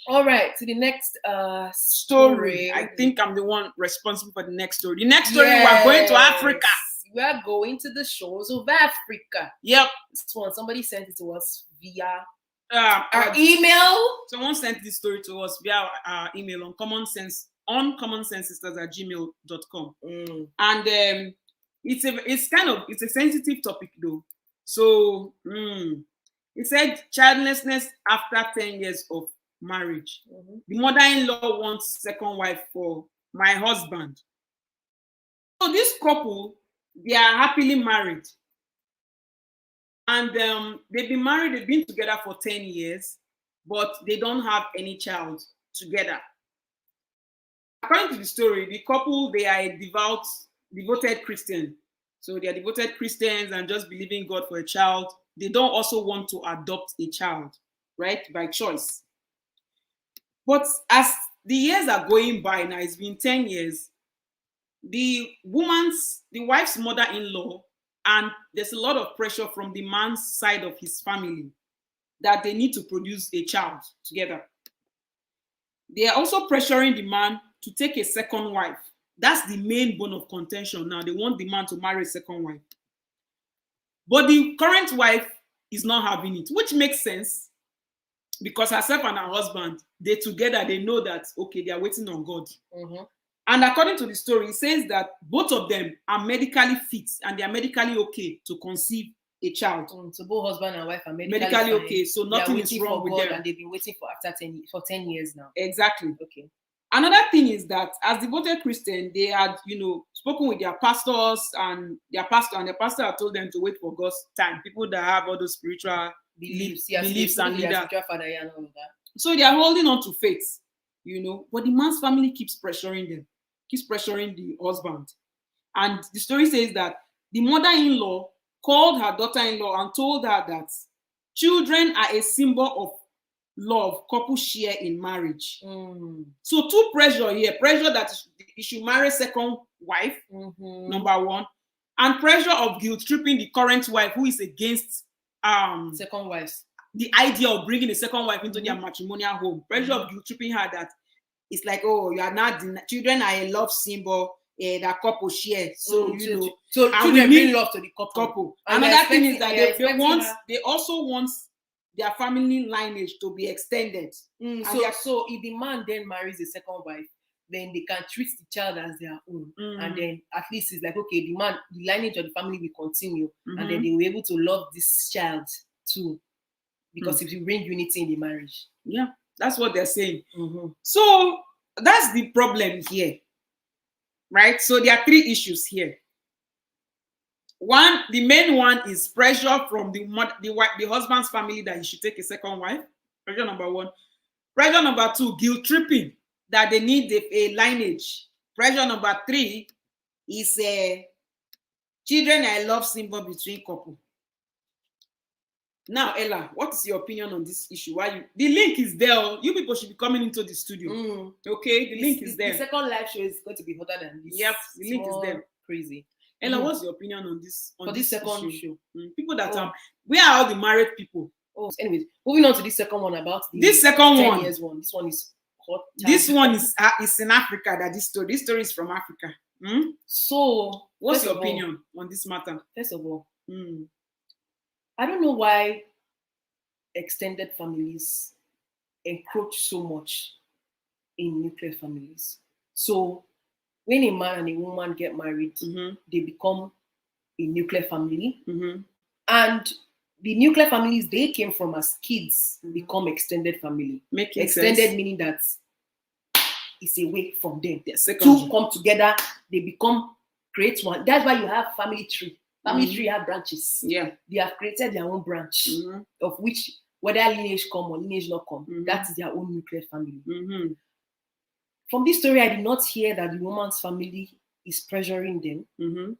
All right, to the next Story. I think I'm the one responsible for the next story. The next story, we're going to Africa. We are going to the shores of Africa. Yep. This one, somebody sent it to us via our email. Someone sent this story to us via our email on commonsensesisters@gmail.com. And it's a sensitive topic though. So it said childlessness after 10 years of marriage. The mother-in-law wants second wife for my husband. So this couple, they are happily married. And they've been married, they've been together for 10 years, but they don't have any child together. According to the story, the couple, they are a devoted Christian. So they are devoted Christians and just believing God for a child. They don't also want to adopt a child, right, by choice. But as the years are going by now, it's been 10 years, the wife's mother-in-law, and there's a lot of pressure from the man's side of his family that they need to produce a child together. They are also pressuring the man to take a second wife. That's the main bone of contention now. They want the man to marry a second wife. But the current wife is not having it, which makes sense because herself and her husband, they together, they know that, okay, they are waiting on God. And according to the story, it says that both of them are medically fit and they are medically okay to conceive a child. So both husband and wife are medically okay, so nothing is wrong with them. And they've been waiting for 10 years now. Exactly. Okay. Another thing is that as devoted Christian, they had, spoken with their pastors, and their pastor had told them to wait for God's time. People that have all those spiritual beliefs and leaders. So they are holding on to faith, but the man's family keeps pressuring them, keeps pressuring the husband. And the story says that the mother-in-law called her daughter-in-law and told her that children are a symbol of love couples share in marriage. So two pressure here: pressure that you should marry second wife, number one, and pressure of guilt tripping the current wife who is against second wives. The idea of bringing a second wife into their matrimonial home. Pressure of guilt tripping her that it's like, oh, you are not children are a love symbol that couple share. So so children bring love to the couple. Another thing is that they also want their family lineage to be extended. So if the man then marries a second wife, then they can treat the child as their own. And then at least it's like, okay, the lineage of the family will continue. And then they will be able to love this child too. Because it will bring unity in the marriage. Yeah, that's what they're saying. So that's the problem here. Right? So there are three issues here. One, the main one is pressure from the husband's family that he should take a second wife. Pressure number one. Pressure number two, guilt tripping that they need a lineage. Pressure number three is children are a love symbol between couple. Now, Ella, what is your opinion on this issue? The link is there. You people should be coming into the studio. Okay, the link is there. The second live show is going to be hotter than this. Yep, the link is there. Crazy. Ella, what's your opinion on this? For this second show? People that where are all the married people? Anyways, moving on to this second one about this second 10 one. Years one. This one is hot. This one is in Africa. This story is from Africa. So, what's your opinion on this matter? First of all, I don't know why extended families encroach so much in nuclear families. So when a man and a woman get married, they become a nuclear family. And the nuclear families they came from as kids become extended family. Extended sense. Meaning that it's away from them. Two come together, they create one. That's why you have family tree. Family tree have branches. Yeah. They have created their own branch of which whether lineage come or lineage not come, that is their own nuclear family. From this story, I did not hear that the woman's family is pressuring them.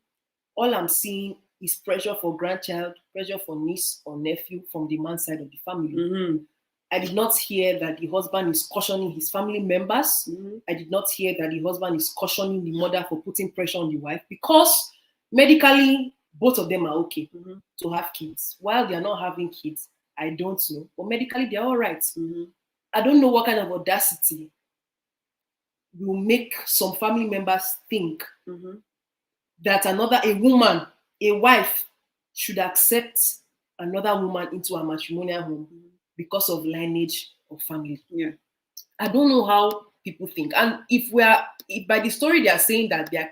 All I'm seeing is pressure for grandchild, pressure for niece or nephew from the man's side of the family. I did not hear that the husband is cautioning his family members. I did not hear that the husband is cautioning the mother for putting pressure on the wife because medically, both of them are okay to have kids. While they are not having kids, I don't know. But medically, they're all right. I don't know what kind of audacity will make some family members think that a woman, a wife, should accept another woman into a matrimonial home because of lineage of family. Yeah. I don't know how people think. And if by the story they are saying that they are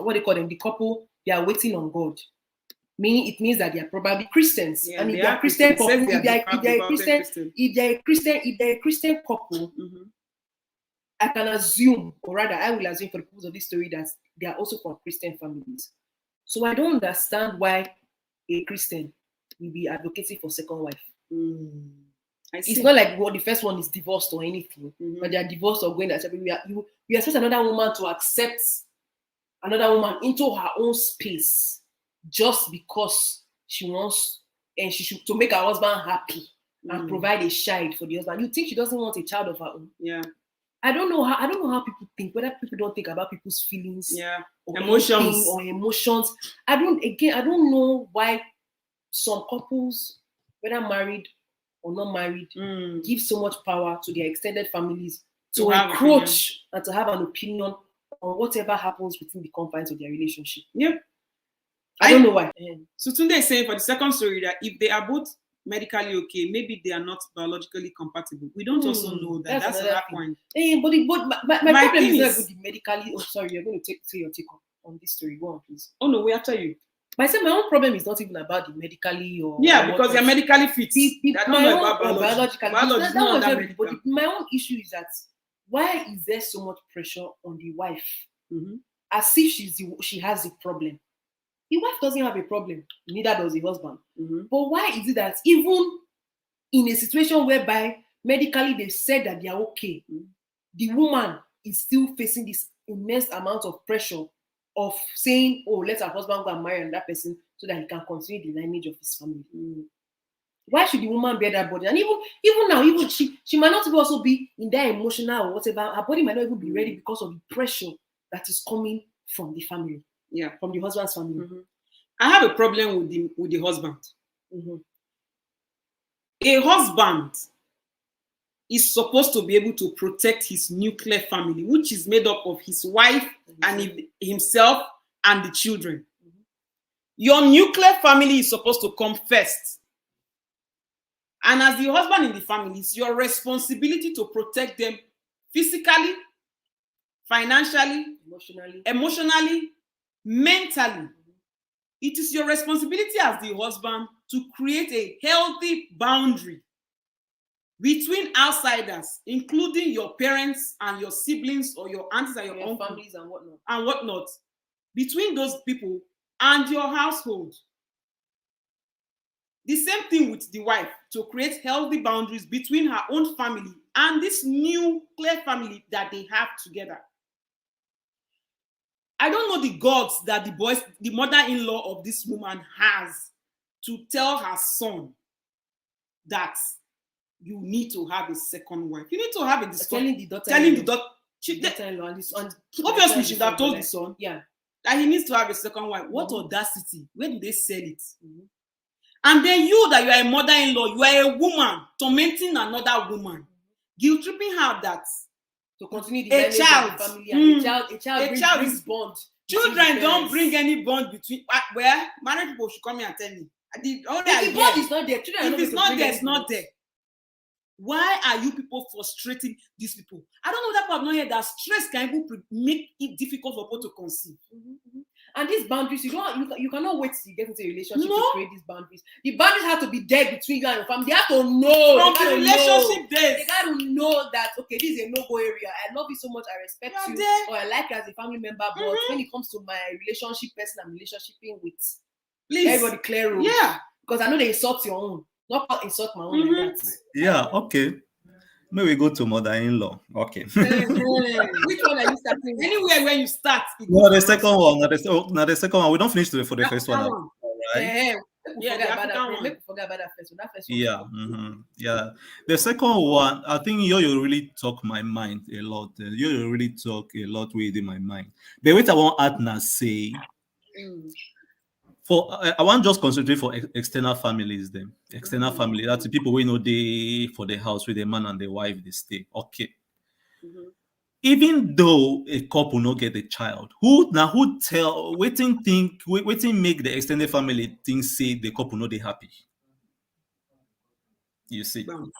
what they call them, the couple, they are waiting on God. Meaning it means that they are probably Christians. Yeah, and if they are Christian couple, if they're a Christian couple, I can assume, or rather I will assume for the purpose of this story, that they are also from Christian families. So I don't understand why a Christian will be advocating for second wife. It's not like the first one is divorced or anything, but they are divorced or going that separate. You expect another woman to accept another woman into her own space just because she wants and she should to make her husband happy and provide a child for the husband. You think she doesn't want a child of her own? Yeah. I don't know how people think, whether people don't think about people's feelings, or emotions. I don't know why some couples, whether married or not married, give so much power to their extended families to encroach and to have an opinion on whatever happens within the confines of their relationship. Yeah. I don't know why. So Tunde is saying for the second story that if they are both medically okay, maybe they are not biologically compatible. We don't also know that. That's another point. But my problem is not with the medically. Oh, sorry, you're going to say your take on this story. Go on, please. Oh no, we after you. But I said my own problem is not even about the medically or because they're medically fit. My own issue is that why is there so much pressure on the wife, as if she has a problem? The wife doesn't have a problem, neither does the husband. But why is it that even in a situation whereby medically they said that they are okay, the woman is still facing this immense amount of pressure of saying, oh, let her husband go and marry another person so that he can continue the lineage of his family? Why should the woman bear that burden? And even now, she might not even also be in that emotional or whatever. Her body might not even be ready because of the pressure that is coming from the family. Yeah, from the husband's family. I have a problem with the husband. A husband is supposed to be able to protect his nuclear family, which is made up of his wife and himself and the children. Your nuclear family is supposed to come first. And as the husband in the family, it's your responsibility to protect them physically, financially, emotionally, mentally. It is your responsibility as the husband to create a healthy boundary between outsiders, including your parents and your siblings or your aunts and your uncles, families and whatnot, between those people and your household. The same thing with the wife, to create healthy boundaries between her own family and this nuclear family that they have together. I don't know the guts that the mother-in-law of this woman has to tell her son that you need to have a second wife. You need to have a discussion. Telling the daughter. Obviously, she should have told the son that he needs to have a second wife. What audacity? Where do they sell it? And then you, that you are a mother-in-law, you are a woman tormenting another woman, guilt-tripping her that to continue the child of the family, and a child brings bond. Children don't bring any bond between. Where married people should come here and tell me. If the bond is not there, children if it's not there, it's not there. Why are you people frustrating these people? I don't know that part. Not here that stress can even make it difficult for people to conceive. And these boundaries, you cannot wait till you get into a relationship to create these boundaries. The boundaries have to be there between you and your family. They have to know from the relationship days. They got to know that okay, this is a no-go area. I love you so much, I respect you, or I like you as a family member. But when it comes to my relationship person, I'm relationshiping with. Please, everybody clear rules. Yeah, because I know they insult your own, not insult my own. Like that. Yeah, okay. May we go to mother-in-law. Okay. Which one are you starting? Anywhere where you start. No, the second one. Not the second one. We don't finish for the first one. All right. Forget about that first one. Yeah. Yeah. The second one, I think you really talk my mind a lot. You really talk a lot within my mind. But what I want Adna say, For I want just concentrate for external families. Then external family, that's the people we know they for the house with the man and the wife they stay. Okay. Mhm. Even though a couple no get a child, who tell waiting make the extended family think say the couple no they happy. You see, Bam.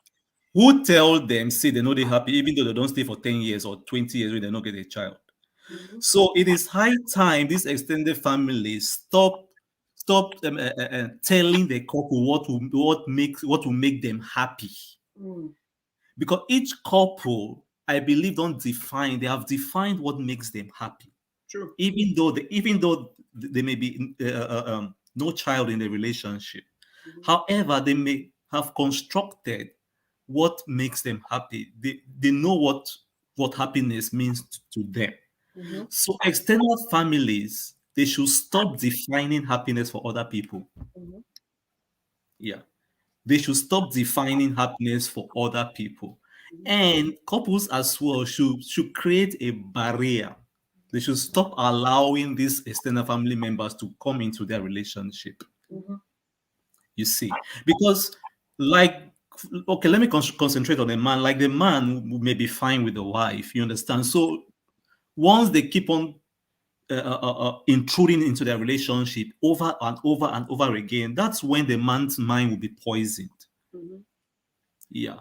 who tell them say they know they happy even though they don't stay for 10 years or 20 years when they not get a child. Mhm. So it is high time this extended family stop telling the couple what will make them happy, Mm. because each couple, I believe, don't define. They have defined what makes them happy, True. even though they may be no child in the relationship. Mhm. However, they may have constructed what makes them happy. They know what happiness means to them. Mhm. So external families, they should stop defining happiness for other people. Mhm. Yeah. They should stop defining happiness for other people. Mhm. And couples as well should create a barrier. They should stop allowing these external family members to come into their relationship. Mhm. You see, because like, okay, let me concentrate on the man. Like the man may be fine with the wife, you understand. So once they keep on intruding into their relationship over and over and over again, that's when the man's mind will be poisoned. Mhm. Yeah,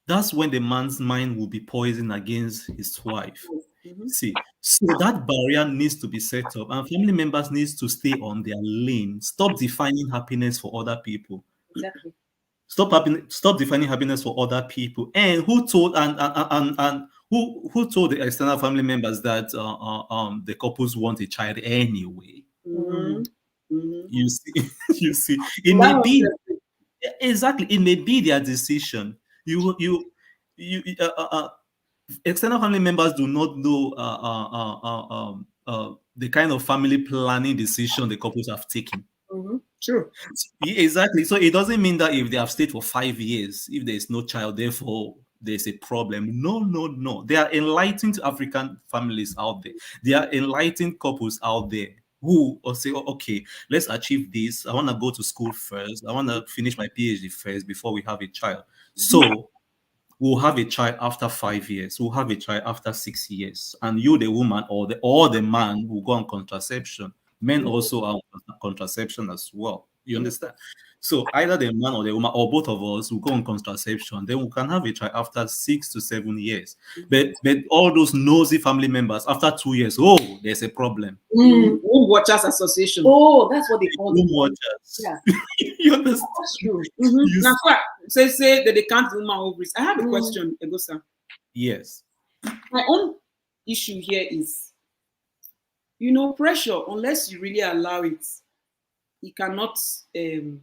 that's when the man's mind will be poisoned against his wife. Mhm. See, so that barrier needs to be set up, and family members needs to stay on their lane. Stop defining happiness for other people. Exactly. Stop defining happiness for other people. And who told and who told the external family members that the couples want a child anyway? Mhm. Mhm. You see, you see, it That may was be interesting. exactly it may be their decision. You external family members do not know the kind of family planning decision the couples have taken. Mhm. True. Yeah, exactly. So it doesn't mean that if they have stayed for 5 years, if there is no child, therefore there's a problem. No, no, no. They are enlightened African families out there. They are enlightened couples out there who will say, "Oh, okay, let's achieve this. I want to go to school first. I want to finish my PhD first before we have a child." So we'll have a child after 5 years. We'll have a child after 6 years. And you, the woman, or the man, will go on contraception. Men also are on contraception as well. You understand? So either the man or the woman, or both of us, will go on contraception. Then we can have a child after 6 to 7 years. But all those nosy family members, after 2 years, oh, there's a problem. Mm. Womb Watchers Association. Oh, that's what they call Womb it. watchers. Yeah, You understand? that's true. Mhm. You Now, say that they can't do woman ovaries. I have a Mm. question, Egosa. Yes. My own issue here is, pressure. Unless you really allow it, it cannot. It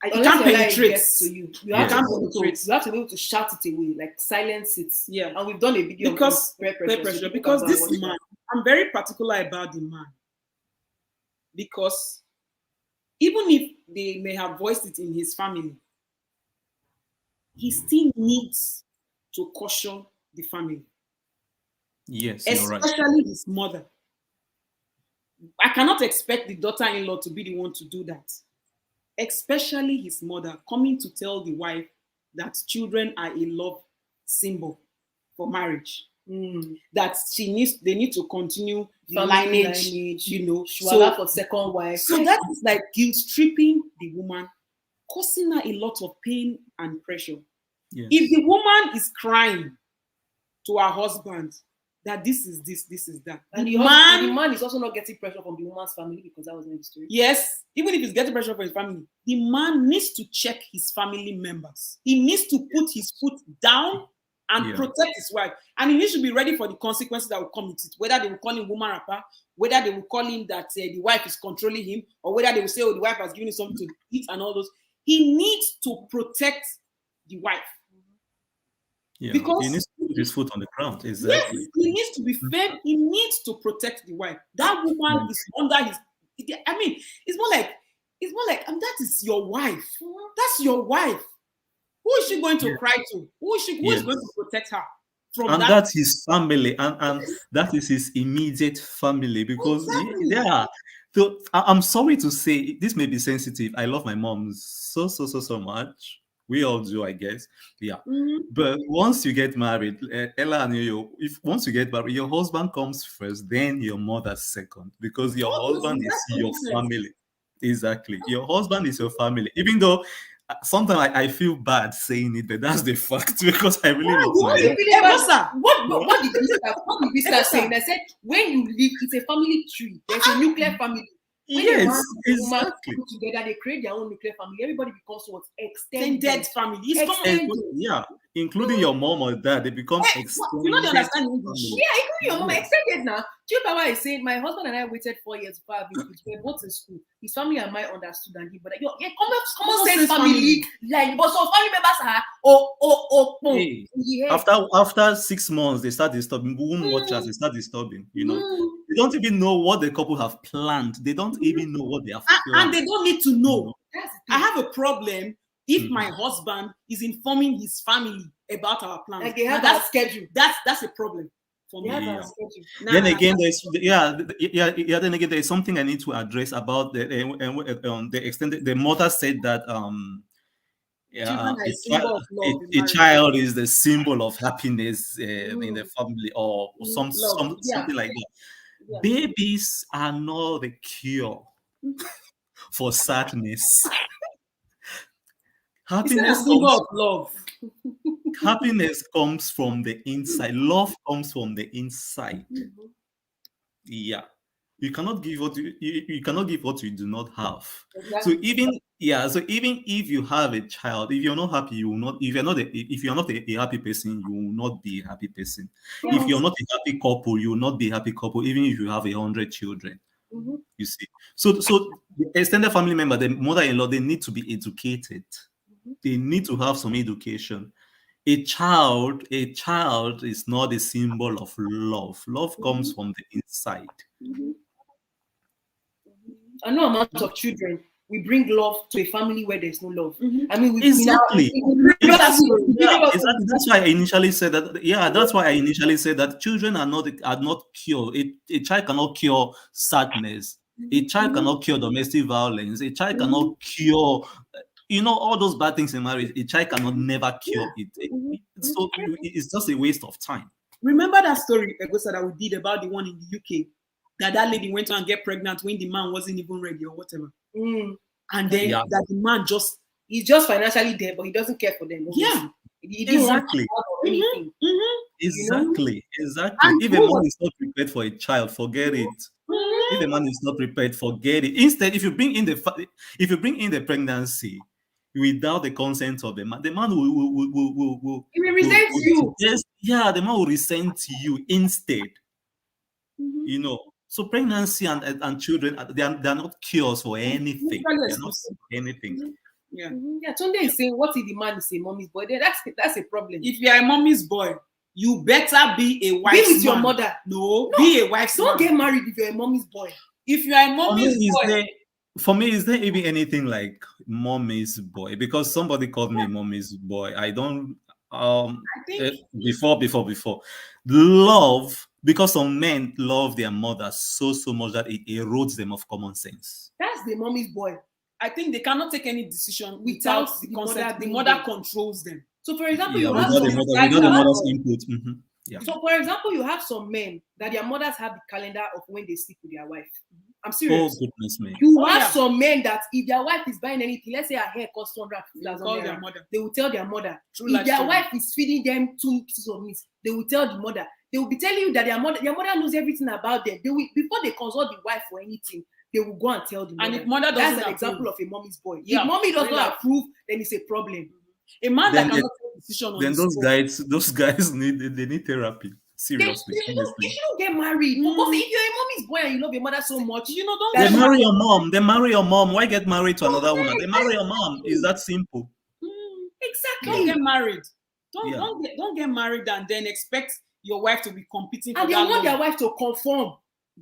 Unless can't your life penetrate. gets to you, you Yes. have to be able Penetrate. to, you have to be able to shout it away, like silence it. Yeah. And we've done a video Because on peer pressure. So people because can go and this watch man, that. I'm very particular about the man. Because even if they may have voiced it in his family, he still needs to caution the family, Yes, you're right. especially his mother. I cannot expect the daughter-in-law to be the one to do that, especially his mother coming to tell the wife that children are a love symbol for marriage. Mm. That they need to continue the Family lineage, She will allow for second wife. So that is like guilt tripping the woman, causing her a lot of pain and pressure. Yes. If the woman is crying to her husband that this is that, And the the man, man is also not getting pressure from the woman's family, because that was in the story. yes, even if he's getting pressure from his family, the man needs to check his family members. He needs to put his foot down and protect his wife. And he needs to be ready for the consequences that will come with it. Whether they will call him woman rapper, whether they will call him that the wife is controlling him, or whether they will say, oh, the wife has given him something to eat and all those. He needs to protect the wife. Yeah, Because he needs to put his foot on the ground. Exactly. yes, he needs to be firm. He needs to protect the wife. That woman is under his. I mean, it's more like that is your wife. That's your wife. Who is she going to cry to? Who is going to protect her from And that? that's his family, and that is his immediate family, because Exactly. So I'm sorry to say this may be sensitive. I love my mom so much. We all do, I guess. Yeah. But once you get married, Ella and you, if once you get married, your husband comes first, then your mother second, because your husband Obviously, is that's your nonsense. family. Exactly. Your husband is your family. Even though sometimes I feel bad saying it, but that's the fact because I really love my What mom. you feeling about Egosa. what did we start? What did we start Egosa. saying? I said when you live, it's a family tree. There's a nuclear family. When a man Yes, and a woman exactly. come together, they create their own nuclear family. Everybody becomes what? Extended Extended. family. It's common. Extended. Yeah, including your mom or dad, they become You know they extended understand English. family. Yeah, including your mom. Yes. Extended now. Do you remember what I said? My husband and I waited 4 years before having kids. We were both in school. His family and mine understood and he, but yeah, common sense family. Like, but some family members are Hey, yeah. after 6 months, they start disturbing. Womb watchers, they start disturbing. You know, they don't even know what the couple have planned. They don't even know what they have And planned. they don't need to you know. know. That's the I thing. have a problem if Mhm. my husband is informing his family about our plans. Like they Now have our that's schedule. that's a problem for They me. have our Yeah. schedule. Then again, there's yeah. Then again, there's something I need to address about the extended. The mother said that Children are a, a symbol of love in a marriage. child is the symbol of happiness in the family, or Love. Yeah. something like that. Yeah. Babies are not the cure for sadness. It's a Happiness symbol comes of love. happiness comes from the inside. Love comes from the inside. Yeah. You cannot give what you cannot give what you do not have. So Exactly. even if you have a child, if you're not happy, you will not. If you're not a happy person, you will not be a happy person. If you're not a happy couple, you will not be a happy couple. Even if you have 100 children, you see. So the extended family member, the mother-in-law, they need to be educated. They need to have some education. A child is not a symbol of love. Love comes from the inside. I know amount of children. We bring love to a family where there's no love. I mean, Exactly. Yeah. Exactly. That's why I initially said that. Yeah, that's why I initially said that children are not cure. A child cannot cure sadness. A child cannot cure domestic violence. A child cannot cure, all those bad things in marriage. A child cannot never cure it. So it's just a waste of time. Remember that story, Egosa, that we did about the one in the UK? That lady went to and get pregnant when the man wasn't even ready or whatever. And then that the man he's just financially there, but he doesn't care for them. Obviously. Yeah. He didn't Exactly. want or anything. Exactly. And If a man is not prepared for a child, forget it. If a man is not prepared, forget it. Instead, if you bring in the pregnancy without the consent of the man will He will resent you. Yes, the man will resent you instead. So pregnancy and children, they are not cures for anything. They're not for anything. Yeah. Tunde is saying, what if the man is a mommy's boy? Then that's a problem. If you're a mommy's boy, you better be a wife's Be with your man. mother. No, be a wife's Don't man. get married if you're a mommy's boy. If you are a mommy's boy, For me, is there even anything like mommy's boy? Because somebody called me mommy's boy. I don't. I think Before love, because some men love their mothers so much that it erodes them of common sense. That's the mommy's boy. I think they cannot take any decision Without without the the consent. mother The being mother there. controls them. So, for example, Yeah, you have without some the mother's input. Yeah. So, for example, you have some men that their mothers have the calendar of when they sleep with their wife. I'm serious. Oh goodness me. You have some men that if their wife is buying anything, let's say her hair costs 250,000 Call their naira, mother. they will tell their mother. True If life their story. wife is feeding them 2 pieces of meat, they will tell the mother. They will be telling you that their mother knows everything about them. They will, before they consult the wife for anything, they will go and tell the mother. And if mother doesn't that's an approve, example of a mommy's boy. Yeah, If mommy does really. not approve, then it's a problem. A man Then that cannot take decision on Then his those guys need therapy. They Seriously. shouldn't get married. Because if you're a mommy's boy and you love your mother so much, don't They get marry your mom. They marry your mom. Why get married to another woman? They marry your mom. Is that simple? exactly. Don't get married. Yeah. Don't get married and then expect your wife to be competing. And for they that want love. their wife to conform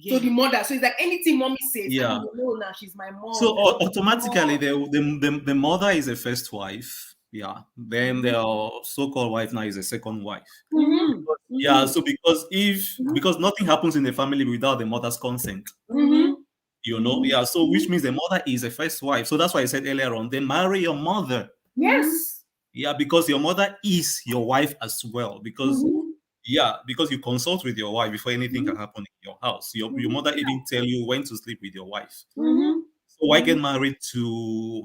to the mother. So it's like anything mommy says, Yeah. no, now she's my mom. So automatically, the mother is a first wife. Yeah. Then their so-called wife now is a second wife. Yeah. So because nothing happens in the family without the mother's consent. You know, yeah. So which means the mother is a first wife. So that's why I said earlier on, they marry your mother. Yes. Yeah, because your mother is your wife as well. Because because you consult with your wife before anything can happen in your house. Your mother even tell you when to sleep with your wife. So why get married to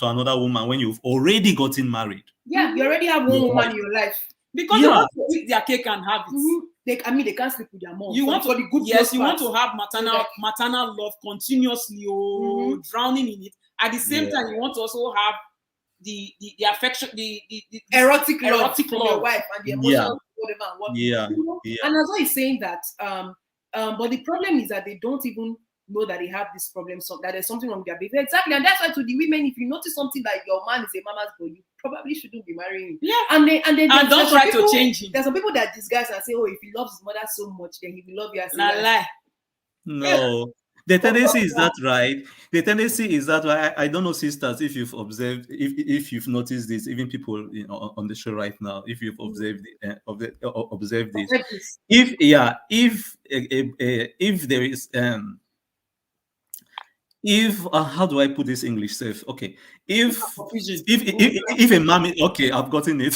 another woman when you've already gotten married? Yeah, you already have one woman in your life. Because they want to eat their cake and have it. They can't sleep with their mom. You want for the good. Yes, you want to have maternal love continuously, drowning in it. At the same time, you want to also have the affection, the erotic love from your wife and the emotional whatever and what. And as well he's saying that but the problem is that they don't even know that they have this problem, so that there's something wrong with their behavior. Exactly. And that's why to the women, if you notice something that your man is a mama's boy, you probably shouldn't be marrying him. Yeah. And don't try to change him. There's some people that disguise and say, oh, if he loves his mother so much, then he will love you as a lie. No. The tendency is that right. The tendency is that I don't know, sisters, if you've observed, if you've noticed this, even people on the show right now, if you've observed observed this, if there is if how do I put this English safe? Okay, if a man okay, I've gotten it.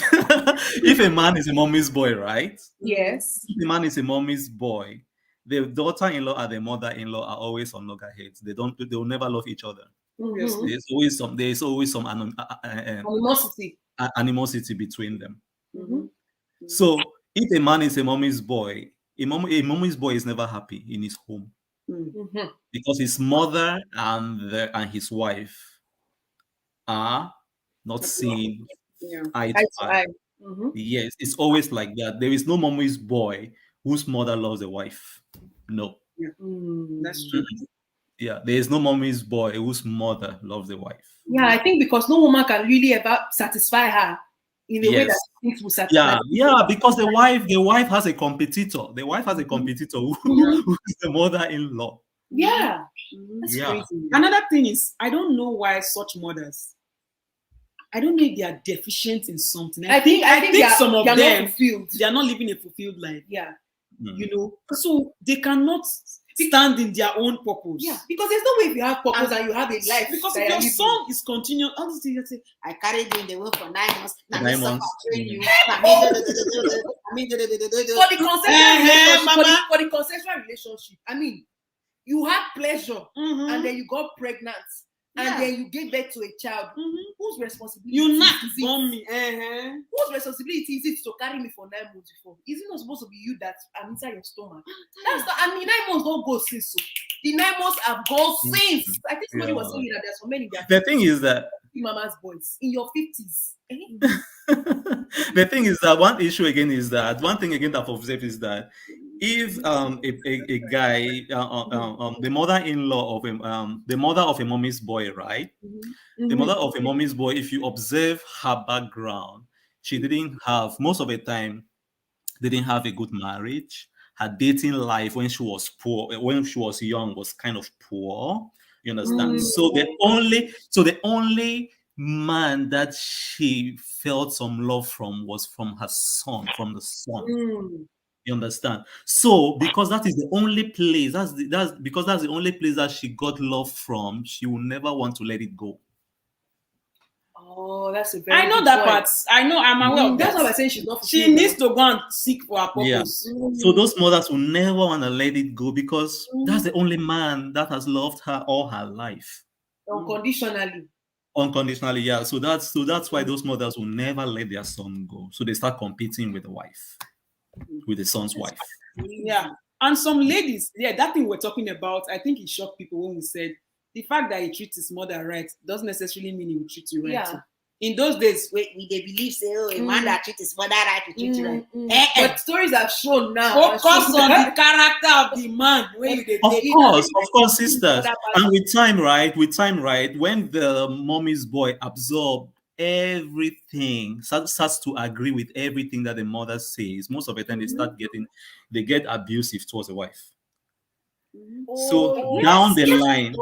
If a man is a mommy's boy, right? Yes. If a man is a mommy's boy, the daughter-in-law and the mother-in-law are always on loggerheads. They will never love each other. There's always some animosity between them. So if a man is a mommy's boy, a mommy's boy is never happy in his home. Because his mother and his wife are not seeing eye to eye. Yes, it's always like that. There is no mommy's boy whose mother loves the wife. No. That's true. Yeah, there is no mommy's boy whose mother loves the wife. Yeah, I think because no woman can really ever satisfy her in a way that things will satisfy. Yeah, because the wife has a competitor. The wife has a competitor who is the mother-in-law. Yeah. That's crazy. Another thing is, I don't know why such mothers, I don't know if they are deficient in something. I think some of them, they are not living a fulfilled life. Yeah. You know, so they cannot stand in their own purpose. Yeah, because there's no way if you have purpose and you have a life. Because if your son is continuing, all these things, you say, I carried you in the womb for 9 months. Now I train you. For the consensual relationship, I mean, you had pleasure and then you got pregnant and then you gave birth to a child. Whose responsibility is it? Whose responsibility is it to carry me for 9 months before? Is it not supposed to be you that I'm inside your stomach? That's not, 9 months don't go since. So the 9 months have gone since. I think somebody was saying that there's so many. The thing is that mama's boys in your 50s. The thing is that one thing again that I've observed is that if a guy the mother-in-law of the mother of a mommy's boy, right? The mother of a mommy's boy, if you observe her background, she didn't have, most of the time, didn't have a good marriage. Her dating life when she was young was kind of poor. You understand? So the only man that she felt some love from was from the son. You understand? So because that is the only place, that's the only place that she got love from, she will never want to let it go. Oh, that's a very I know that part. I know, I'm aware of that. That's why I say she's not. She needs to go and seek for her purpose. Yeah. So those mothers will never want to let it go because that's the only man that has loved her all her life. Unconditionally, yeah. So that's why those mothers will never let their son go. So they start competing with the wife, with the son's wife. Yeah. And some ladies, that thing we're talking about, I think it shocked people when we said the fact that he treats his mother right doesn't necessarily mean he will treat you right. Yeah. In those days, they believe, say, a man that treats his mother right will treat you right. But stories have shown now. Focus on the character of the man. Of course, sisters. And with time, right, when the mommy's boy absorbs everything, starts to agree with everything that the mother says, most of the time they get abusive towards the wife. So down the line,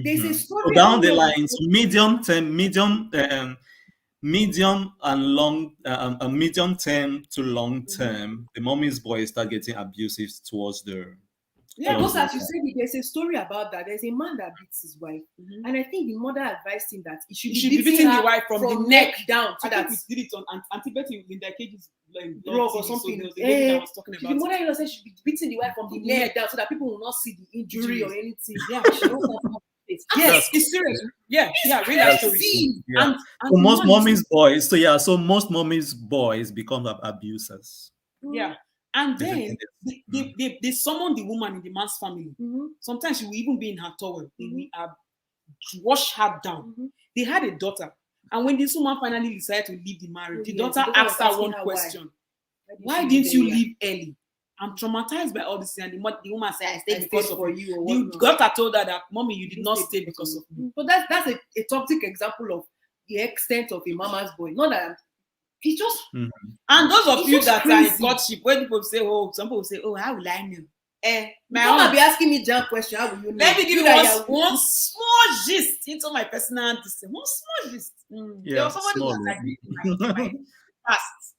there's a story. So down the line, so medium and long, medium term to long term, the mommy's boy start getting abusive towards the Yeah. Because as you said, there's a story about that. There's a man that beats his wife, Mhm. and I think the mother advised him that he You should should be be beating beating her the wife from the neck neck down, so I that think we did it on Antibiotic in their cages, Rob or something. So there was a lady that was talking the about it. mother-in-law said she should be beating the wife from the neck down, so that people will not see the injury or anything. Yeah, She don't have to face. yes, it's serious. Yeah, real life story. Yeah. And So the most man- mommy's boys. So most mommy's boys become abusers. Yeah, and Isn't then it? they summon the woman in the man's family. Mhm. Sometimes she will even be in her towel. They will Mhm. wash her down. Mhm. They had a daughter, and when this woman finally decided to leave the marriage, the Yes, daughter the daughter asked was her asking one her question: Why Why she didn't you earlier? leave early? I'm traumatized by all this, and the woman said, "I stayed I because stayed of for you." you or The whatnot. daughter told her that, "Mommy, you did didn't not stay stay because of me." So that's a toxic example of the extent of a mama's boy. Not that he just And those of It's you just that are in crazy. courtship, when people say, "Oh," some people say, "Oh, how will I know?" My come own. and be asking me jam question. How will you know? Let me give you that one small gist into my personal system. One small gist. There Yeah, was somebody small. that I did in my past.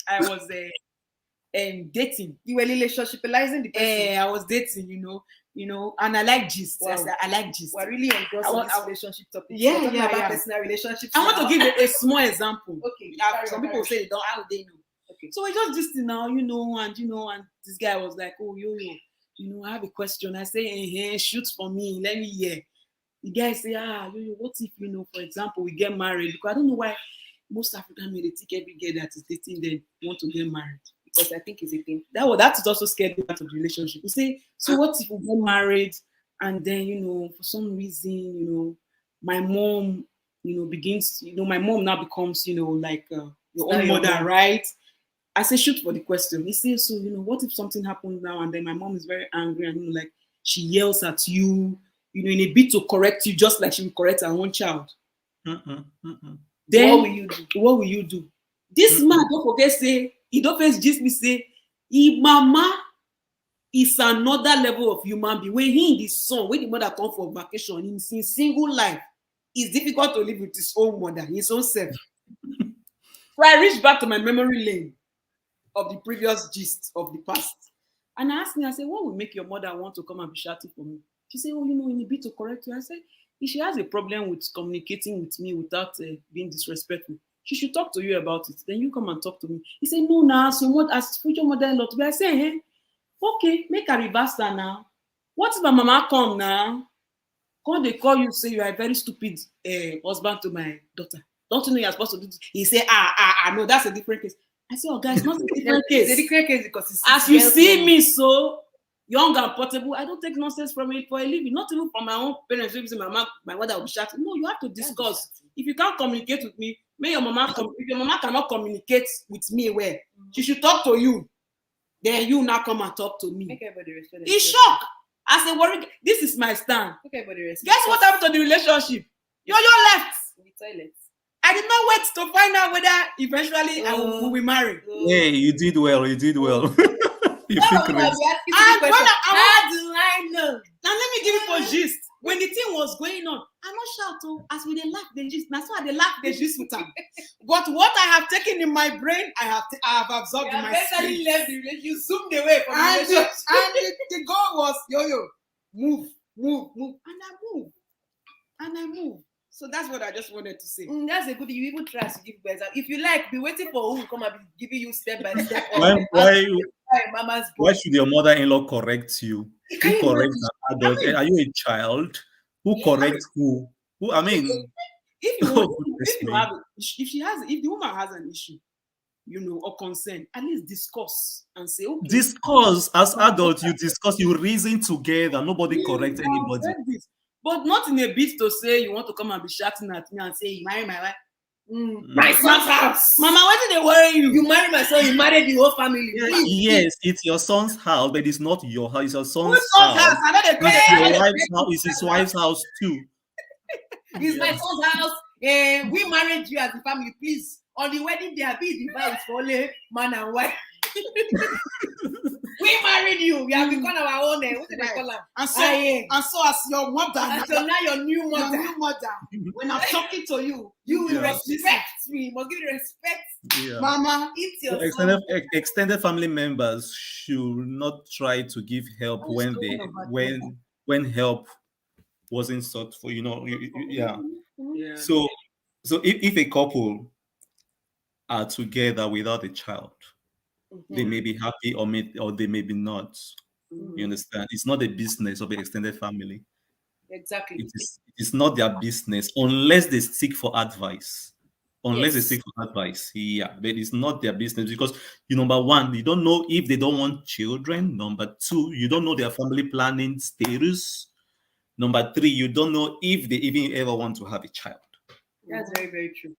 I was dating. you were relationshipizing the person. I was dating, and I like gist. Wow. I said, I like gist. We're really engrossed in this relationship topic. Yeah, We're talking yeah, about yeah. personal relationships. I want now. to give a small example. Okay. Some people say they don't. How would they know? Okay. So we just this thing now, and this guy was like, "Oh, I have a question." I say, shoot for me. Let me hear. The guy say, what if, for example, we get married? Because I don't know why most African men, they think every girl that is dating them want to get married. Because I think it's a thing. That is also scared me out of the relationship. You say, so what if we get married and then, for some reason, my mom, begins, my mom now becomes, like your own mother, right? I say, shoot for the question. He says, so, what if something happens now and then my mom is very angry and, like, she yells at you, in a bit to correct you, just like she would correct her own child. Then what will you do? This man, don't forget, say, he don't first gist me, say, he mama is another level of human being. When he in the son, when the mother come for vacation, in his single life, it's difficult to live with his own mother, his own self. So I reached back to my memory lane of the previous gist of the past. And I asked me, I said, what would make your mother want to come and be shouting for me? She said, in a bit to correct you. I said, if she has a problem with communicating with me without being disrespectful, she should talk to you about it. Then you come and talk to me. He said, no, now, so what as future mother-in-law to be? I say, okay, make a reverse that now. What if my mama come now? Come they call you, say you are a very stupid husband to my daughter. Don't you know you're supposed to do this? He say, no, that's a different case. I say, oh, guys, not a different case. It's a different case because it's as you see me so young and portable, I don't take nonsense from it for a living. Not even from my own parents. My mother will be shouting. No, you have to discuss. If you can't communicate with me, may your mama if your mama cannot communicate with me well, she should talk to you. Then you now come and talk to me. Make everybody respect. He's shocked. I say, worry, this is my stand. Make everybody respect. Guess what happened to the relationship? Yo left. In the toilet. I did not wait to find out whether eventually I will be married. Hey, you did well. You did well. You think And how do I know? Now let me give you for gist. When the thing was going on, I not shout as we dey laugh the gist. That's why they laugh the gist with them. But what I have taken in my brain, I have absorbed in my spirit. Left the relationship. You zoomed away from the And relationship. the goal was move, and I move. So that's what I just wanted to say. That's a good thing. You even try to give better. If you like, be waiting for who will come and be giving you step by step. Why should your mother-in-law correct you? Who corrects an adult? Are you a child? Who corrects who? Who? I mean, if the woman has an issue, or concern, at least discuss and say, okay. Discuss as adults. You discuss. You reason together. Nobody corrects anybody. But not in a bit to say you want to come and be shouting at me and say you marry my wife. My son's house. Mama, why did they worry you? You marry my son, you married the whole family. Yes, it's your son's house, but it's not your house. It's your son's Whose son's house? I know they call It's your it. wife's house. It's his wife's house too. It's my son's house. We married you as a family. Please, on the wedding day, I be the vows for only man and wife. We married you. We have become our own. What did they call her? And so as your mother, and so now your new mother. when I'm talking to you, you will respect me. You must give it respect. Yeah. Mama, eat So yourself. extended family members should not try to give help What is when going they on back when help wasn't sought for. Yeah. Yeah. So if a couple are together without a child, they Mhm. may be happy or they may be not. You understand? It's not a business of the extended family. Exactly. It is not their business unless they seek for advice. Unless they Yes. seek for advice, yeah, but it's not their business because number one, you don't know if they don't want children. Number two, you don't know their family planning status. Number three, you don't know if they even ever want to have a child. That's very, very true.